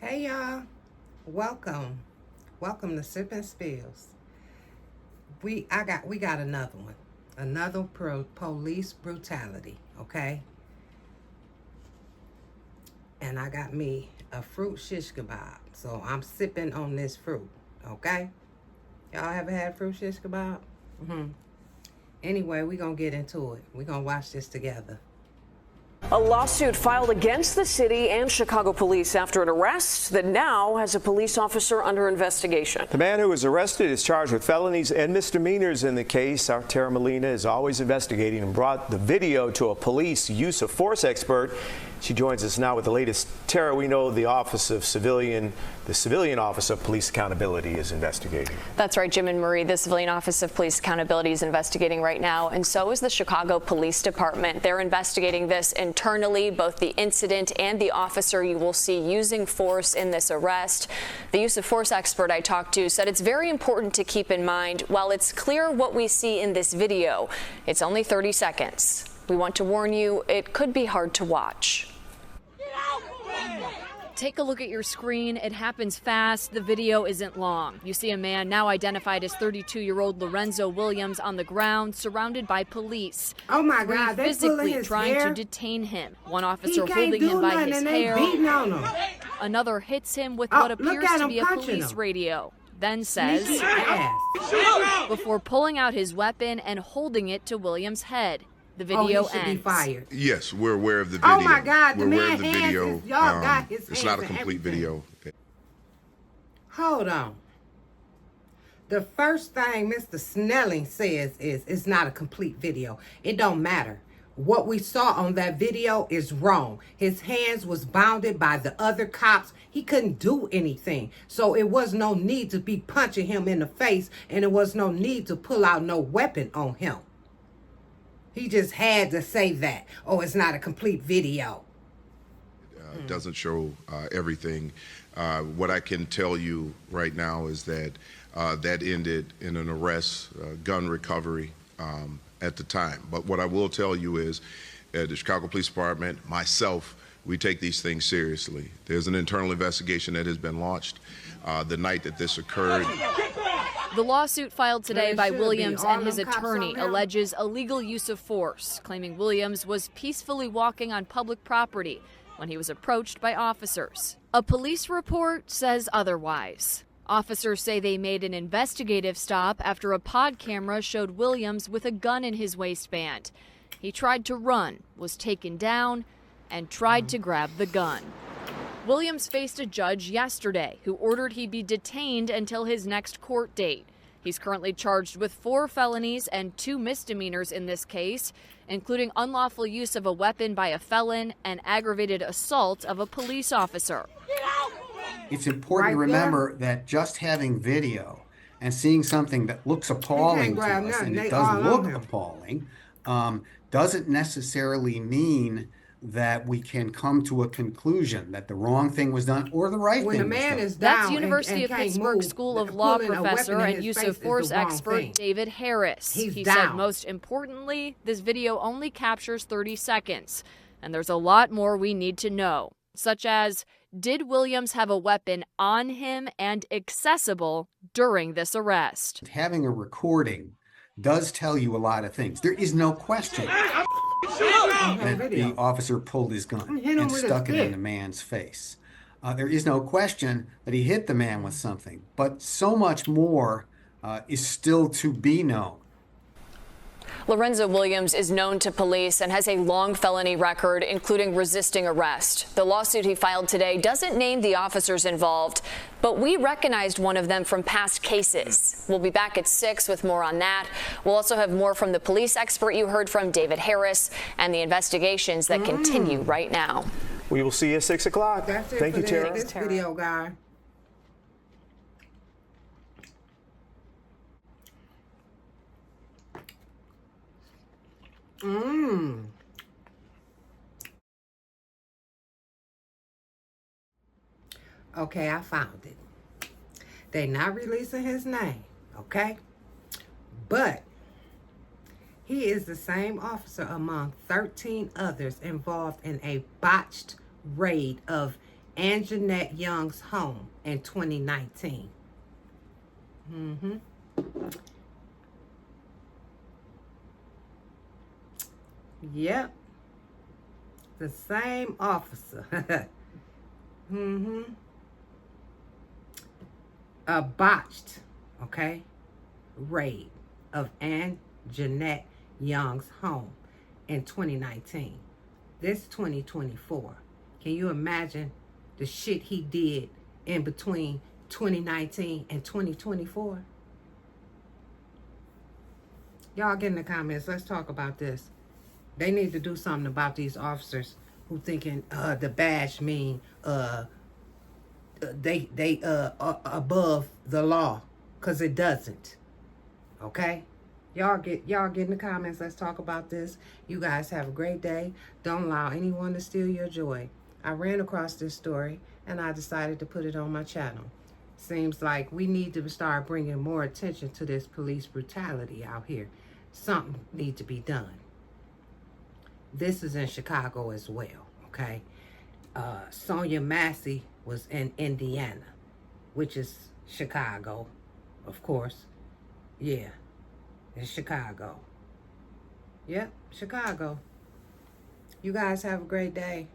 Hey y'all, welcome to Sip and Spills. We got another one, another police brutality, okay? And I got me a fruit shish kebab, so I'm sipping on this fruit, okay? Y'all ever had fruit shish kebab? Anyway, we gonna get into it. We gonna watch this together. A lawsuit filed against the city and Chicago police after an arrest that now has a police officer under investigation. The man who was arrested is charged with felonies and misdemeanors in the case. Our Tara Molina is always investigating and brought the video to a police use of force expert. She joins us now with the latest. Tara, we know the Civilian Office of Police Accountability is investigating. That's right, Jim and Marie. The Civilian Office of Police Accountability is investigating right now, and so is the Chicago Police Department. They're investigating this internally, both the incident and the officer you will see using force in this arrest. The use of force expert I talked to said it's very important to keep in mind, while it's clear what we see in this video, it's only 30 seconds. We want to warn you, it could be hard to watch. Take a look at your screen. It happens fast. The video isn't long. You see a man now identified as 32-year-old Lorenzo Williams on the ground, surrounded by police. Oh my God, they're physically his trying hair. to detain him. One officer holding him by his hair. Beating on him. Another hits him with what appears to be a police him. radio. Then says, before pulling out his weapon and holding it to Williams' head. The video he should ends. Be fired. Yes, we're aware of the video. Oh my God, we're the aware man of the video. y'all got his It's not a hands and complete everything. video. Hold on. The first thing Mr. Snelling says is it's not a complete video. It don't matter. What we saw on that video is wrong. His hands was bounded by the other cops. He couldn't do anything. So it was no need to be punching him in the face, and it was no need to pull out no weapon on him. He just had to say that. Oh, it's not a complete video. It doesn't show everything. What I can tell you right now is that that ended in an arrest, gun recovery at the time. But what I will tell you is the Chicago Police Department, myself, we take these things seriously. There's an internal investigation that has been launched the night that this occurred. The lawsuit filed today by Williams and his them cops attorney on him. alleges illegal use of force, claiming Williams was peacefully walking on public property when he was approached by officers. A police report says otherwise. Officers say they made an investigative stop after a pod camera showed Williams with a gun in his waistband. He tried to run, was taken down, and tried to grab the gun. Williams faced a judge yesterday who ordered he be detained until his next court date. He's currently charged with 4 felonies and 2 misdemeanors in this case, including unlawful use of a weapon by a felon and aggravated assault of a police officer. It's important to remember that just having video and seeing something that looks appalling to us, and it does look appalling, doesn't necessarily mean that we can come to a conclusion that the wrong thing was done or the right thing was done. That's University of Pittsburgh School of Law professor and use of force expert David Harris. He said most importantly, this video only captures 30 seconds. And there's a lot more we need to know, such as, did Williams have a weapon on him and accessible during this arrest? Having a recording does tell you a lot of things. There is no question that the officer pulled his gun and stuck it in the man's face. There is no question that he hit the man with something, but so much more is still to be known. Lorenzo Williams is known to police and has a long felony record, including resisting arrest. The lawsuit he filed today doesn't name the officers involved, but we recognized one of them from past cases. We'll be back at 6 with more on that. We'll also have more from the police expert you heard from, David Harris, and the investigations that continue right now. We will see you at 6 o'clock. That's it. Thank you, Tara. This video, guy. Okay, I found it. They not releasing his name, okay? But he is the same officer among 13 others involved in a botched raid of and Jeanette Young's home in 2019. Yep. The same officer. A botched, okay, raid of Ann Jeanette Young's home in 2019. This 2024. Can you imagine the shit he did in between 2019 and 2024? Y'all get in the comments. Let's talk about this. They need to do something about these officers who thinking the badge mean they above the law, because it doesn't. Okay? Y'all get in the comments. Let's talk about this. You guys have a great day. Don't allow anyone to steal your joy. I ran across this story and I decided to put it on my channel. Seems like we need to start bringing more attention to this police brutality out here. Something needs to be done. This is in Chicago as well, okay? Sonia Massey was in Indiana, which is Chicago, of course. Yeah, it's Chicago. Yep, Chicago. You guys have a great day.